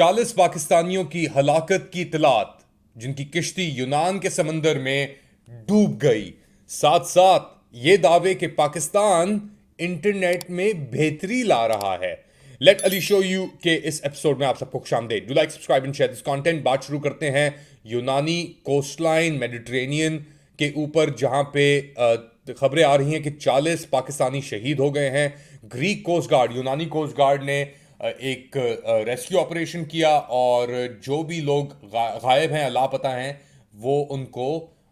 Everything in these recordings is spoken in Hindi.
40 पाकिस्तानियों की हलाकत की इतलात, जिनकी किश्ती यूनान के समंदर में डूब गई। साथ साथ ये दावे कि पाकिस्तान इंटरनेट में बेहतरी ला रहा है। लेट अली शो यू के इस एपिसोड में आप सबको खुशामदीद। Do like, subscribe and share this content. बात शुरू करते हैं यूनानी कोस्टलाइन मेडिटेरेनियन के ऊपर, जहां पे खबरें आ रही हैं कि 40 पाकिस्तानी शहीद हो गए हैं। ग्रीक कोस्ट गार्ड, यूनानी कोस्ट गार्ड ने एक रेस्क्यू ऑपरेशन किया और जो भी लोग गायब हैं, लापता हैं, वो उनको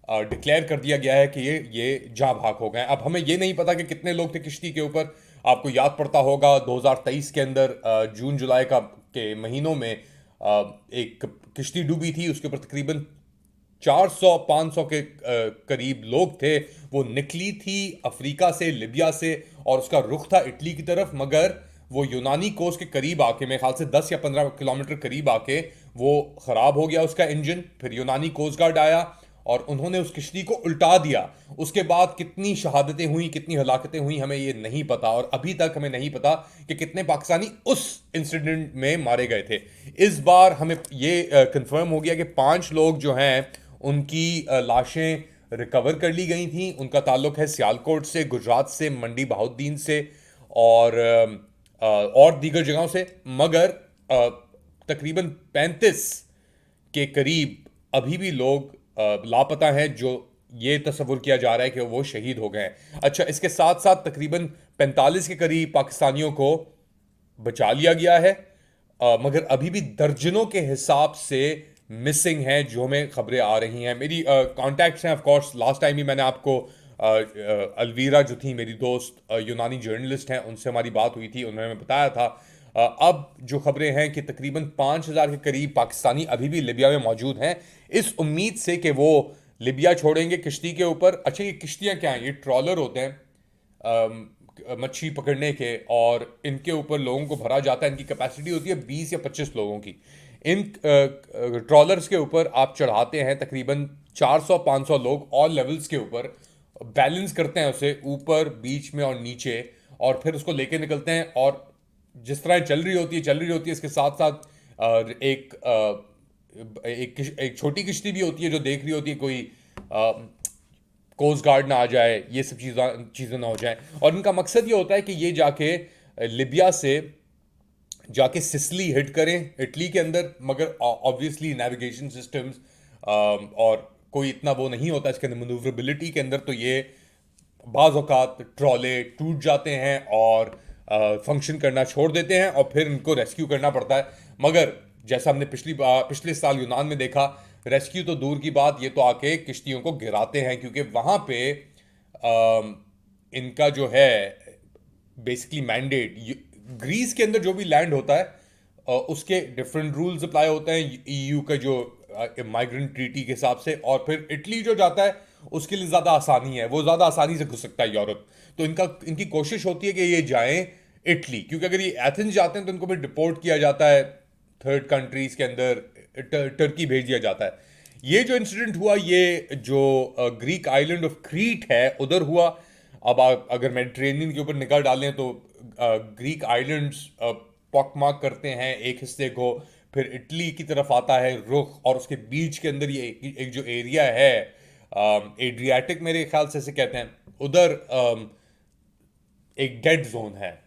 डिक्लेयर कर दिया गया है कि ये जाँ भाग हो गए। अब हमें ये नहीं पता कि कितने लोग थे किश्ती के ऊपर। आपको याद पड़ता होगा 2023 के अंदर जून जुलाई के महीनों में एक किश्ती डूबी थी। उसके ऊपर तकरीबन 400-500 के करीब लोग थे। वो निकली थी अफ्रीका से, लिबिया से, और उसका रुख था इटली की तरफ। मगर वो यूनानी कोस्ट के करीब आके, मेरे ख्याल से 10 या 15 किलोमीटर करीब आके वो ख़राब हो गया उसका इंजन। फिर यूनानी कोस्ट गार्ड आया और उन्होंने उस किश्ती को उल्टा दिया। उसके बाद कितनी शहादतें हुई, कितनी हलाकतें हुई, हमें ये नहीं पता। और अभी तक हमें नहीं पता कि कितने पाकिस्तानी उस इंसिडेंट में मारे गए थे। इस बार हमें ये कंफर्म हो गया कि 5 लोग जो हैं उनकी लाशें रिकवर कर ली गई थी। उनका ताल्लुक है सियालकोट से, गुजरात से, मंडी बहाउद्दीन से और दीगर जगहों से। मगर तकरीबन 35 के करीब अभी भी लोग लापता हैं, जो ये तस्वुर किया जा रहा है कि वो शहीद हो गए हैं। अच्छा, इसके साथ साथ तकरीबन 45 के करीब पाकिस्तानियों को बचा लिया गया है, मगर अभी भी दर्जनों के हिसाब से मिसिंग हैं, जो हमें खबरें आ रही हैं। मेरी कॉन्टैक्ट्स हैं, ऑफ कोर्स। लास्ट टाइम ही मैंने आपको अलवीरा जो थी मेरी दोस्त, यूनानी जर्नलिस्ट हैं, उनसे हमारी बात हुई थी। उन्होंने बताया था अब जो खबरें हैं कि तकरीबन 5,000 के करीब पाकिस्तानी अभी भी लिबिया में मौजूद हैं, इस उम्मीद से कि वो लिबिया छोड़ेंगे किश्ती के ऊपर। अच्छा, ये किश्तियाँ क्या हैं? ये ट्रॉलर होते हैं मच्छी पकड़ने के, और इनके ऊपर लोगों को भरा जाता है। इनकी कैपेसिटी होती है 20 या 25 लोगों की। इन ट्रॉलर्स के ऊपर आप चढ़ाते हैं तकरीबन 400-500 लोग, ऑल लेवल्स के ऊपर बैलेंस करते हैं उसे ऊपर, बीच में और नीचे, और फिर उसको लेके निकलते हैं। और जिस तरह चल रही होती है इसके साथ साथ एक छोटी किश्ती भी होती है जो देख रही होती है कोई कोस्ट गार्ड ना आ जाए, ये सब चीज़ें ना हो जाए। और इनका मकसद ये होता है कि ये जाके लिबिया से जाके सिसली हिट करें इटली के अंदर। मगर ऑब्वियसली नेविगेशन सिस्टम्स और कोई इतना वो नहीं होता इसके अंदर, मनूवरेबिलिटी के अंदर, तो ये बाज़ औक़ात ट्रॉले टूट जाते हैं और फंक्शन करना छोड़ देते हैं, और फिर इनको रेस्क्यू करना पड़ता है। मगर जैसा हमने पिछले साल यूनान में देखा, रेस्क्यू तो दूर की बात, ये तो आके किश्तियों को गिराते हैं, क्योंकि वहाँ पे इनका जो है बेसिकली मैंडेट, ग्रीस के अंदर जो भी लैंड होता है उसके डिफरेंट रूल्स अप्लाई होते हैं ईयू का जो माइग्रेंट ट्रीटी के हिसाब से। और फिर इटली जो जाता है उसके लिए ज़्यादा आसानी है, वो ज़्यादा आसानी से घुस सकता है यूरोप। तो इनकी कोशिश होती है कि ये जाएं इटली, क्योंकि अगर ये एथेंस जाते हैं तो इनको फिर डिपोर्ट किया जाता है थर्ड कंट्रीज के अंदर, टर्की भेज दिया जाता है। ये जो इंसिडेंट हुआ, ये जो ग्रीक आइलैंड ऑफ क्रीट है उधर हुआ। अब आप अगर मेडिटेरेनियन के ऊपर निगाह डालें तो ग्रीक आइलैंड्स पॉकमार्क करते हैं एक हिस्से को, फिर इटली की तरफ आता है रुख, और उसके बीच के अंदर ये एक जो एरिया है एड्रियाटिक, मेरे ख्याल से इसे कहते हैं, उधर एक डेड जोन है।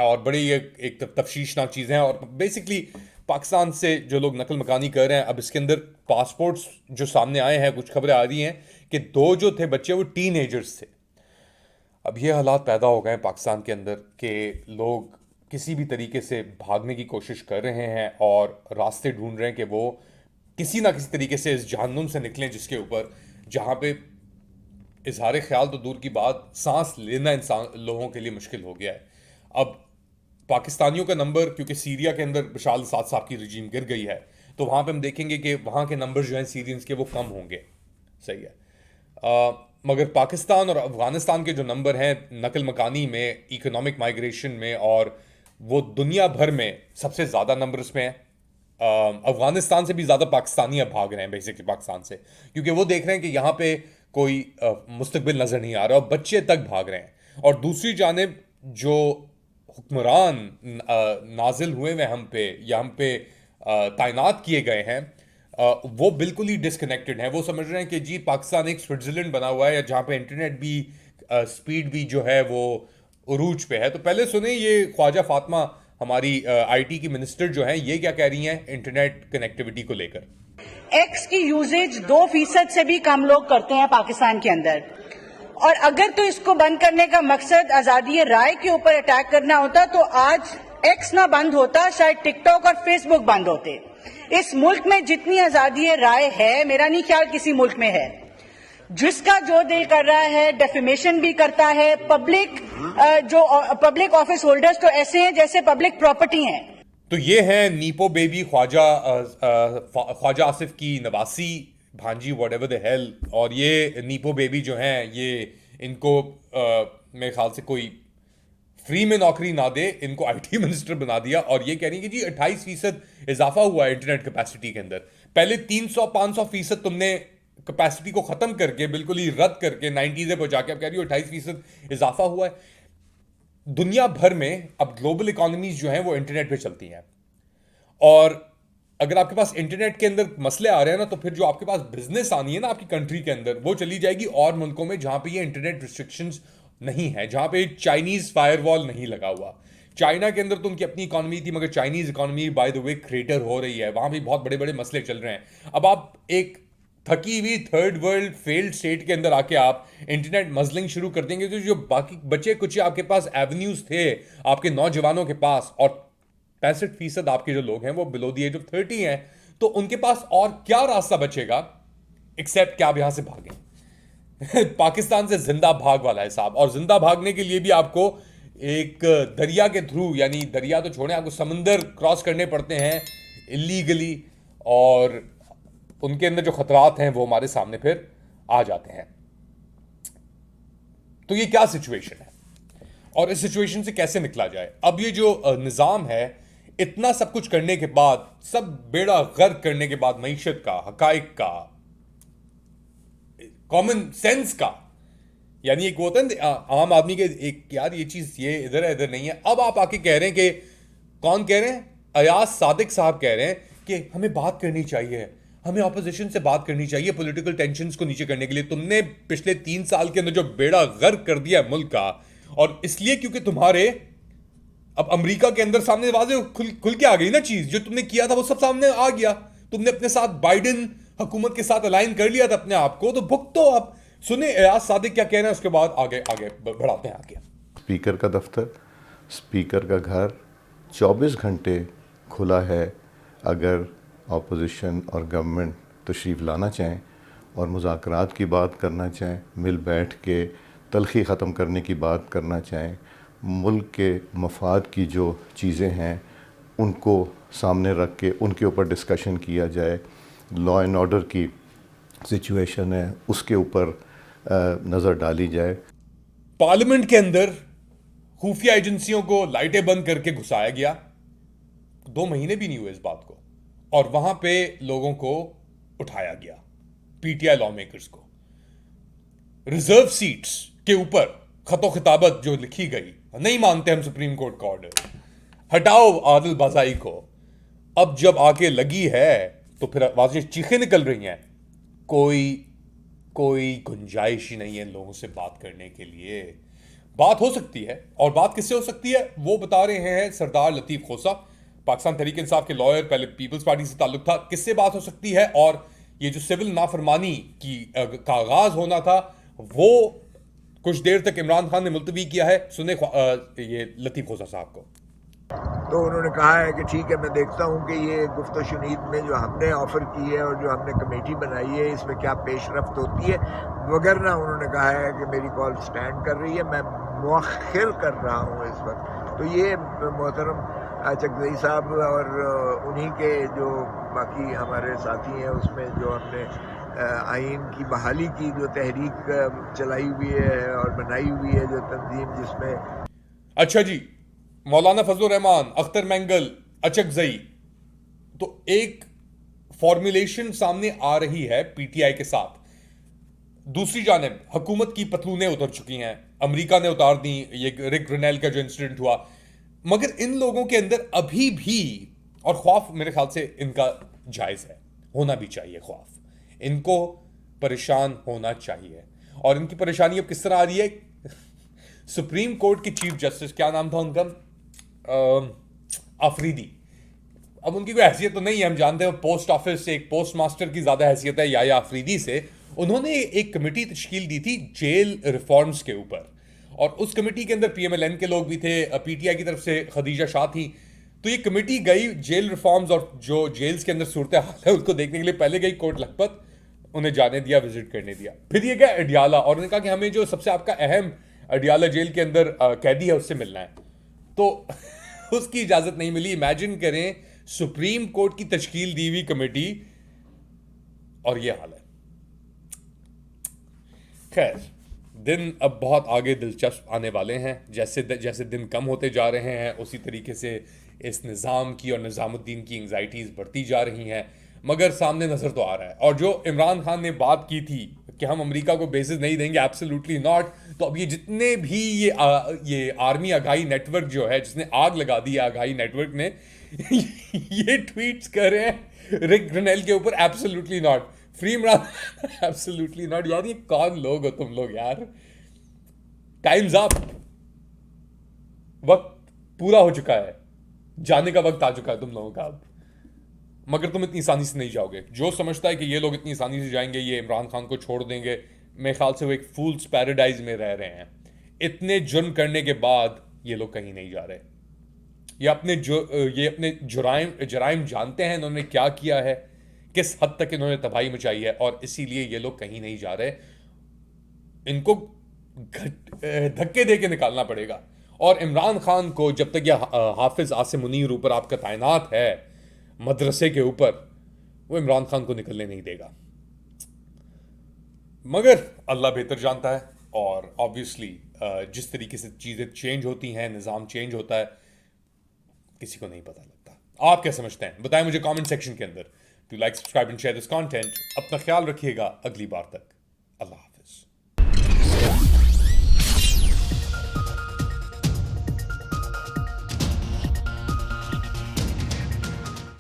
और बड़ी एक तफ्शीशनाक चीज़ें हैं। और बेसिकली पाकिस्तान से जो लोग नकल मकानी कर रहे हैं, अब इसके अंदर पासपोर्ट्स जो सामने आए हैं, कुछ खबरें आ रही हैं कि 2 जो थे बच्चे वो टीनेजर्स थे। अब ये हालात पैदा हो गए हैं पाकिस्तान के अंदर कि लोग किसी भी तरीके से भागने की कोशिश कर रहे हैं और रास्ते ढूंढ रहे हैं कि वो किसी ना किसी तरीके से इस जहन्नुम से निकलें, जिसके ऊपर जहाँ पे इजहार ख्याल तो दूर की बात, सांस लेना इंसान लोगों के लिए मुश्किल हो गया है। अब पाकिस्तानियों का नंबर, क्योंकि सीरिया के अंदर बशार अल असाद साहब की रजीम गिर गई है, तो वहाँ पे हम देखेंगे कि वहाँ के नंबर जो हैं सीरियंस के, वो कम होंगे। सही है। मगर पाकिस्तान और अफगानिस्तान के जो नंबर हैं नकल मकानी में, इकोनॉमिक माइग्रेशन में, और वो दुनिया भर में सबसे ज़्यादा नंबर इसमें है। अफगानिस्तान से भी ज़्यादा पाकिस्तानी अब भाग रहे हैं बेसिकली पाकिस्तान से, क्योंकि वो देख रहे हैं कि यहाँ पे कोई मुस्तकबिल नज़र नहीं आ रहा, और बच्चे तक भाग रहे हैं। और दूसरी जानिब जो हुक्मरान नाजिल हुए हुए हम पे या हम पे तैनात किए गए हैं, वो बिल्कुल ही डिस्कनेक्टेड हैं। वो समझ रहे हैं कि जी पाकिस्तान एक स्विट्जरलैंड बना हुआ है, या जहाँ पे इंटरनेट भी स्पीड भी जो है वो उरूज पे है। तो पहले सुने ये ख्वाजा फातिमा हमारी आईटी की मिनिस्टर जो हैं, ये क्या कह रही हैं इंटरनेट कनेक्टिविटी को लेकर। एक्स की यूजेज 2% से भी कम लोग करते हैं पाकिस्तान के अंदर, और अगर तो इसको बंद करने का मकसद आजादी राय के ऊपर अटैक करना होता तो आज एक्स ना बंद होता, शायद टिकटॉक और फेसबुक बंद होते। इस मुल्क में जितनी आजादी राय है, मेरा नहीं ख्याल किसी मुल्क में है। जिसका जो दिल कर रहा है डेफेमेशन भी करता है। पब्लिक ऑफिस होल्डर्स तो ऐसे हैं जैसे पब्लिक प्रॉपर्टी हैं। तो ये है नीपो बेबी ख्वाजा आसिफ की नवासी भांजी वॉट एवर द हेल। और ये नीपो बेबी जो हैं, ये इनको मेरे ख्याल से कोई फ्री में नौकरी ना दे, इनको आईटी मिनिस्टर बना दिया। और ये कह रही है कि जी 28% इजाफा हुआ है इंटरनेट कैपेसिटी के अंदर। पहले 300-500% तुमने कैपेसिटी को खत्म करके, बिल्कुल ही रद्द करके 90s पहुंचा के अब कह रही हो 28% इजाफा हुआ है। दुनिया भर में अब ग्लोबल इकोनॉमीज जो हैं वो इंटरनेट पे चलती हैं, और अगर आपके पास इंटरनेट के अंदर मसले आ रहे हैं ना, तो फिर जो आपके पास बिजनेस आनी है ना आपकी कंट्री के अंदर, वो चली जाएगी और मुल्कों में जहां पे ये इंटरनेट रिस्ट्रिक्शंस नहीं है, जहां पे चाइनीज फायरवॉल नहीं लगा हुआ। चाइना के अंदर तो उनकी अपनी इकोनॉमी थी, मगर Chinese economy by the way crater हो रही है, वहां भी बहुत बड़े बड़े मसले चल रहे हैं। अब आप एक थकी हुई थर्ड वर्ल्ड फेल्ड स्टेट के अंदर आके आप इंटरनेट मजलिंग शुरू कर देंगे, तो जो बाकी बचे कुछ आपके पास एवेन्यूज थे आपके नौजवानों के पास, और 65% आपके जो लोग हैं वो बिलो द एज ऑफ 30 हैं, तो उनके पास और क्या रास्ता बचेगा एक्सेप्ट कि आप यहां से भागें। पाकिस्तान से जिंदा भाग वाला है साहब। और जिंदा भागने के लिए भी आपको एक दरिया के थ्रू, यानी दरिया तो छोड़ें, आपको समंदर क्रॉस करने पड़ते हैं इलीगली, और उनके अंदर जो खतरात हैं वो हमारे सामने फिर आ जाते हैं। तो ये क्या सिचुएशन है और इस सिचुएशन से कैसे निकला जाए। अब ये जो निज़ाम है, इतना सब कुछ करने के बाद, सब बेड़ा गर्क करने के बाद, मईशत का, हकाइक का, कॉमन सेंस का, यानी एक होता है आम आदमी के एक यार ये चीज ये इधर है इधर नहीं है। अब आप आके कह रहे हैं कि कौन कह रहे हैं, अयाज सादिक साहब कह रहे हैं कि हमें बात करनी चाहिए, हमें ऑपोजिशन से बात करनी चाहिए पॉलिटिकल टेंशन्स को नीचे करने के लिए। तुमने पिछले 3 साल के अंदर जो बेड़ा गर्क कर दिया मुल्क का, और इसलिए क्योंकि तुम्हारे अब अमेरिका के अंदर सामने वाजे खुल के आ गई ना चीज, जो तुमने किया था वो सब सामने आ गया। तुमने अपने साथ बाइडेन हुकूमत के साथ अलाइन कर लिया था अपने आप को, तो भुगतो आप। सुने अयाज सादिक क्या कह रहे हैं, उसके बाद आगे आगे बढ़ाते हैं आगे। स्पीकर का दफ्तर, स्पीकर का घर 24 घंटे खुला है। अगर ऑपोजिशन और गवर्नमेंट तशरीफ़ लाना चाहें और मुज़ाकरात की बात करना चाहें, मिल बैठ के तलखी ख़त्म करने की बात करना चाहें, मुल्क के मफाद की जो चीज़ें हैं उनको सामने रख के उनके ऊपर डिस्कशन किया जाए, लॉ एंड ऑर्डर की सिचुएशन है उसके ऊपर नज़र डाली जाए। पार्लियामेंट के अंदर खुफिया एजेंसियों को लाइटें बंद करके घुसाया गया, 2 महीने भी नहीं हुए इस बात को, और वहां पे लोगों को उठाया गया, पीटीआई लॉ मेकर्स को। रिजर्व सीट्स के ऊपर खतो खिताबत जो लिखी गई, नहीं मानते हम सुप्रीम कोर्ट का ऑर्डर, हटाओ आदिल बाज़ाई को। अब जब आके लगी है तो फिर आवाजें चीखें निकल रही हैं, कोई गुंजाइश ही नहीं है इन लोगों से बात करने के लिए। बात हो सकती है, और बात किससे हो सकती है वो बता रहे हैं सरदार लतीफ़ खोसा, पाकिस्तान तहरीक इंसाफ के लॉयर, पहले पीपल्स पार्टी से ताल्लुक था। किससे बात हो सकती है, और ये जो सिविल नाफरमानी का आगाज होना था वो कुछ देर तक इमरान खान ने मुलतवी किया है। सुने ये लतीफ़ खोसा साहब को। तो उन्होंने कहा है कि ठीक है, मैं देखता हूं कि ये गुफ्त शुनीद में जो हमने ऑफ़र की है और जो हमने कमेटी बनाई है इसमें क्या पेशरफ्त होती है, वगैरह। उन्होंने कहा है कि मेरी कॉल स्टैंड कर रही है, मैं मुअख्खिर कर रहा हूं इस वक्त। तो ये मोहतरम चकजई साहब और उन्हीं के जो बाकी हमारे साथी हैं उसमें जो हमने आइन की बहाली की जो तहरीक चलाई हुई है और बनाई हुई है जो तंजीम, जिसमें अच्छा जी, मौलाना फजलुर रहमान, अख्तर मैंगल, अचकजई, तो एक फॉर्मुलेशन सामने आ रही है पीटीआई के साथ। दूसरी जानिब हुकूमत की पतलूनें उतर चुकी हैं, अमेरिका ने उतार दी। ये रिक ग्रेनेल का जो इंसिडेंट हुआ, मगर इन लोगों के अंदर अभी भी, और खौफ मेरे ख्याल से इनका जायज है, होना भी चाहिए खौफ, इनको परेशान होना चाहिए। और इनकी परेशानी अब किस तरह आ रही है? सुप्रीम कोर्ट के चीफ जस्टिस, क्या नाम था उनका, अफरीदी, अब उनकी कोई हैसियत तो नहीं है, हम जानते हैं पोस्ट ऑफिस से एक पोस्ट मास्टर की ज्यादा हैसियत है या अफरीदी से। उन्होंने एक कमेटी तश्कील दी थी जेल रिफॉर्म्स के ऊपर, और उस कमेटी के अंदर पीएमएलएन के लोग भी थे, पीटीआई की तरफ से खदीजा शाह थी। तो ये कमेटी गई जेल रिफॉर्म्स और जो जेल्स के अंदर सूरत हाल है उसको देखने के लिए, पहले गई कोट लखपत, उन्हें जाने दिया, विजिट करने दिया। फिर ये गया अडियाला और उन्होंने कहा कि हमें जो सबसे आपका अहम अडियाला जेल के अंदर कैदी है उससे मिलना है, तो उसकी इजाजत नहीं मिली। इमेजिन करें, सुप्रीम कोर्ट की तश्कील दी हुई कमेटी और ये हाल है। खैर, दिन अब बहुत आगे दिलचस्प आने वाले हैं। जैसे जैसे दिन कम होते जा रहे हैं उसी तरीके से इस निज़ाम की और निज़ामुद्दीन की एंग्जाइटीज़ बढ़ती जा रही हैं, मगर सामने नज़र तो आ रहा है। और जो इमरान खान ने बात की थी कि हम अमेरिका को बेसिस नहीं देंगे, एब्सोल्युटली नॉट। तो अब ये जितने भी ये आर्मी आगाही नेटवर्क जो है, जिसने आग लगा दी है आगाही नेटवर्क ने, ये ट्वीट्स कर रहे हैं रिक ग्रेनेल के ऊपर, absolutely not, free Imran, absolutely not. यार ये कौन लोग हो तुम लोग यार? टाइम्स अप, वक्त पूरा हो चुका है, जाने का वक्त आ चुका है तुम लोगों का अब। मगर तुम इतनी आसानी से नहीं जाओगे। जो समझता है कि ये लोग इतनी आसानी से जाएंगे, ये इमरान खान को छोड़ देंगे, मेरे ख्याल से वो एक फूल्स पैराडाइज में रह रहे हैं। इतने जुर्म करने के बाद ये लोग कहीं नहीं जा रहे। ये अपने जराइम जानते हैं इन्होंने क्या किया है, किस हद तक इन्होंने तबाही मचाई है, और इसीलिए ये लोग कहीं नहीं जा रहे। इनको धक्के दे के निकालना पड़ेगा। और इमरान खान को जब तक यह हाफिज आसिम मुनीर ऊपर आपका तैनात है मदरसे के ऊपर, वो इमरान खान को निकलने नहीं देगा। मगर अल्लाह बेहतर जानता है, और ऑब्वियसली जिस तरीके से चीज़ें चेंज होती हैं, निज़ाम चेंज होता है, किसी को नहीं पता लगता। आप क्या समझते हैं बताएं मुझे कमेंट सेक्शन के अंदर। To like, subscribe and share this content. अपना ख्याल रखिएगा, अगली बार तक।